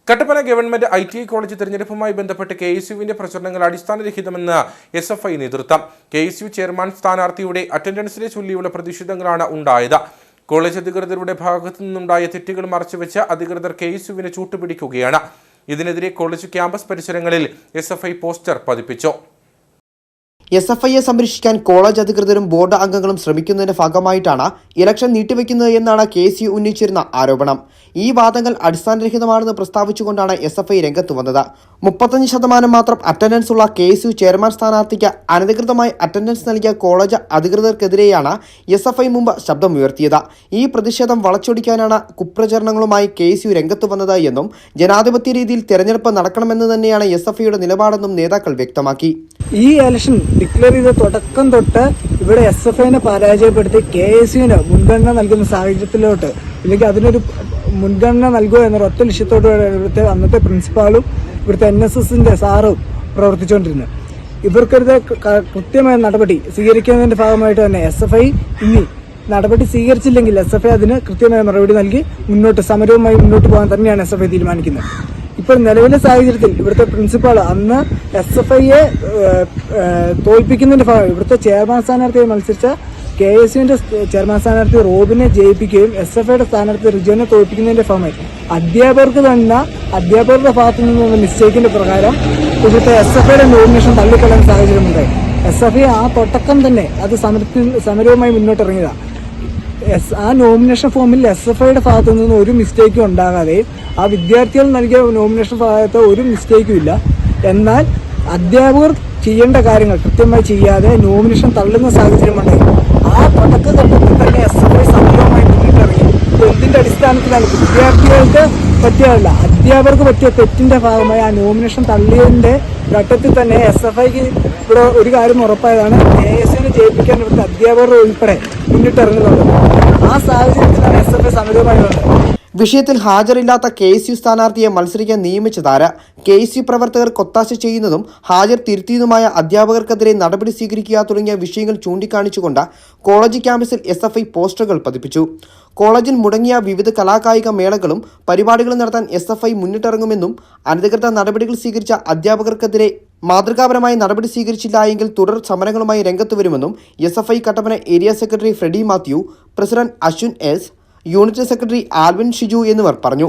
Kattappana government ITI college തെരഞ്ഞെടുപ്പുമായി ബന്ധപ്പെട്ട് KSUവിന്റെ പ്രചരണങ്ങൾ അടിസ്ഥാനരഹിതമെന്ന് SFI നേതൃത്വം. KSU ചെയർമാൻ സ്ഥാനാർത്ഥിയുടെ അറ്റൻഡൻസിനെ ചൊല്ലിയുള്ള പ്രതിഷേധങ്ങളാണ് ഉണ്ടായത്. കോളേജ് അധികൃതരുടെ ഭാഗത്തു നിന്നുണ്ടായ തെറ്റുകൾ മറച്ചുവെച്ച് അധികൃതർ KSUവിനെ ചൂട്ടുപിടിക്കുകയാണ്. ഇതിനെതിരെ കോളേജ് ക്യാമ്പസ് പരിസരങ്ങളിൽ SFI പോസ്റ്റർ പതിപ്പിച്ചു. SFIയെ സംരക്ഷിക്കാൻ കോളേജ് അധികൃതരും ബോർഡ് അംഗങ്ങളും ശ്രമിക്കുന്നതിന്റെ ഭാഗമായിട്ടാണ് ഇലക്ഷൻ നീട്ടിവെക്കുന്നത് എന്നാണ് KSU ഉന്നയിച്ചിരുന്ന ആരോപണം. ഈ വാദങ്ങൾ അടിസ്ഥാനരഹിതമാണെന്ന് പ്രസ്താവിച്ചുകൊണ്ടാണ് SFI രംഗത്ത് വന്നത്. 35% മാത്രം അറ്റൻഡൻസ് ഉള്ള KSU ചെയർമാൻ സ്ഥാനാർത്ഥിക്ക് അനധികൃതമായി അറ്റൻഡൻസ് നൽകിയ കോളേജ് അധികൃതർക്കെതിരെയാണ് SFI മുമ്പ് ശബ്ദമുയർത്തിയത്. ഈ പ്രതിഷേധം വളച്ചൊടിക്കാനാണ് കുപ്രചരണങ്ങളുമായി KSU രംഗത്ത് വന്നത് എന്നും ജനാധിപത്യ രീതിയിൽ തെരഞ്ഞെടുപ്പ് നടക്കണമെന്ന് തന്നെയാണ് SFIയുടെ നിലപാടെന്നും നേതാക്കൾ വ്യക്തമാക്കി. ഈ ഇലക്ഷൻ ഡിക്ലെയർ ചെയ്ത തുടക്കം തൊട്ട് ഇവിടെ SFIനെ പരാജയപ്പെടുത്തി KSUവിന് മുൻഗണന നൽകുന്ന സാഹചര്യത്തിലോട്ട് ഇല്ലെങ്കിൽ അതിനൊരു മുൻഗണന നൽകുക എന്നൊരു ഒറ്റ ലക്ഷ്യത്തോടുകൂടെ ഇവിടുത്തെ അന്നത്തെ പ്രിൻസിപ്പാളും ഇവിടുത്തെ NSSന്റെ സാറും പ്രവർത്തിച്ചുകൊണ്ടിരുന്നത്. ഇവർക്കെതിരെ കൃത്യമായ നടപടി സ്വീകരിക്കുന്നതിന്റെ ഭാഗമായിട്ട് തന്നെ SFI ഇനി നടപടി സ്വീകരിച്ചില്ലെങ്കിൽ SFI അതിന് കൃത്യമായ മറുപടി നൽകി സമരവുമായി മുന്നോട്ട് പോകാൻ തന്നെയാണ് SFI തീരുമാനിക്കുന്നത്. ഇപ്പോൾ നിലവിലെ സാഹചര്യത്തിൽ ഇവിടുത്തെ പ്രിൻസിപ്പാൾ അന്ന് SFIയെ തോൽപ്പിക്കുന്നതിന്റെ ഭാഗം ഇവിടുത്തെ ചെയർമാൻ സ്ഥാനാർത്ഥിയെ മത്സരിച്ച KSUവിന്റെ ചെയർമാൻ സ്ഥാനാർത്ഥി റോബിനെ ജയിപ്പിക്കുകയും SFIയുടെ സ്ഥാനാർത്ഥി റിജോനെ തോൽപ്പിക്കുന്നതിന്റെ ഭാഗമായി അധ്യാപകരുടെ ഭാഗത്തു നിന്നുള്ള മിസ്റ്റേക്കിന്റെ പ്രകാരം ഇവിടുത്തെ SFIയുടെ നോമിനേഷൻ തള്ളിക്കളയുന്ന സാഹചര്യമുണ്ടായി. SFI ആ തുടക്കം തന്നെ അത് സമരവുമായി മുന്നോട്ടിറങ്ങിയതാണ്. ആ നോമിനേഷൻ ഫോമിൽ SFIയുടെ ഭാഗത്തു നിന്ന് ഒരു മിസ്റ്റേക്കും ഉണ്ടാകാതെ ആ വിദ്യാർത്ഥികൾ നൽകിയ നോമിനേഷൻ ഭാഗത്ത് ഒരു മിസ്റ്റേക്കും ഇല്ല. എന്നാൽ അധ്യാപകർ ചെയ്യേണ്ട കാര്യങ്ങൾ കൃത്യമായി ചെയ്യാതെ നോമിനേഷൻ തള്ളുന്ന സാഹചര്യമുണ്ടായി. ആ തുടക്കഘട്ടത്തിൽ തന്നെ SFI സമരവുമായി മുന്നിട്ടിറങ്ങി. എന്തിന്റെ അടിസ്ഥാനത്തിലാണ് വിദ്യാർത്ഥികൾക്ക് പറ്റിയതല്ല അധ്യാപകർക്ക് പറ്റിയ തെറ്റിന്റെ ഭാഗമായി ആ നോമിനേഷൻ തള്ളിയതിന്റെ ഘട്ടത്തിൽ തന്നെ SFIക്ക് ഇവിടെ ഒരു കാര്യം ഉറപ്പായതാണ്, KSUവിനെ ജയിപ്പിക്കാൻ ഇവിടുത്തെ അധ്യാപകർ ഉൾപ്പെടെ മുന്നിട്ടിറങ്ങുന്നുണ്ട്. ആ സാഹചര്യത്തിലാണ് SFI സമരവുമായി വന്നത്. വിഷയത്തിൽ ഹാജരില്ലാത്ത KSU സ്ഥാനാർത്ഥിയെ മത്സരിക്കാൻ നിയമിച്ചതാര്? KSU പ്രവർത്തകർ ഒത്താശ ചെയ്യുന്നതും ഹാജർ തിരുത്തിയതുമായ അധ്യാപകർക്കെതിരെ നടപടി സ്വീകരിക്കുക തുടങ്ങിയ വിഷയങ്ങൾ ചൂണ്ടിക്കാണിച്ചുകൊണ്ട് കോളേജ് ക്യാമ്പസിൽ SFI പോസ്റ്ററുകൾ പതിപ്പിച്ചു. കോളേജിൽ മുടങ്ങിയ വിവിധ കലാകായിക മേളകളും പരിപാടികളും നടത്താൻ SFI മുന്നിട്ടിറങ്ങുമെന്നും അനധികൃത നടപടികൾ സ്വീകരിച്ച അധ്യാപകർക്കെതിരെ മാതൃകാപരമായ നടപടി സ്വീകരിച്ചില്ല എങ്കിൽ തുടർ സമരങ്ങളുമായി രംഗത്ത് വരുമെന്നും SFI Kattappana area secretary Freddy Mathew, president Ashwin S, unit secretary Alvin Shiju എന്നിവർ പറഞ്ഞു.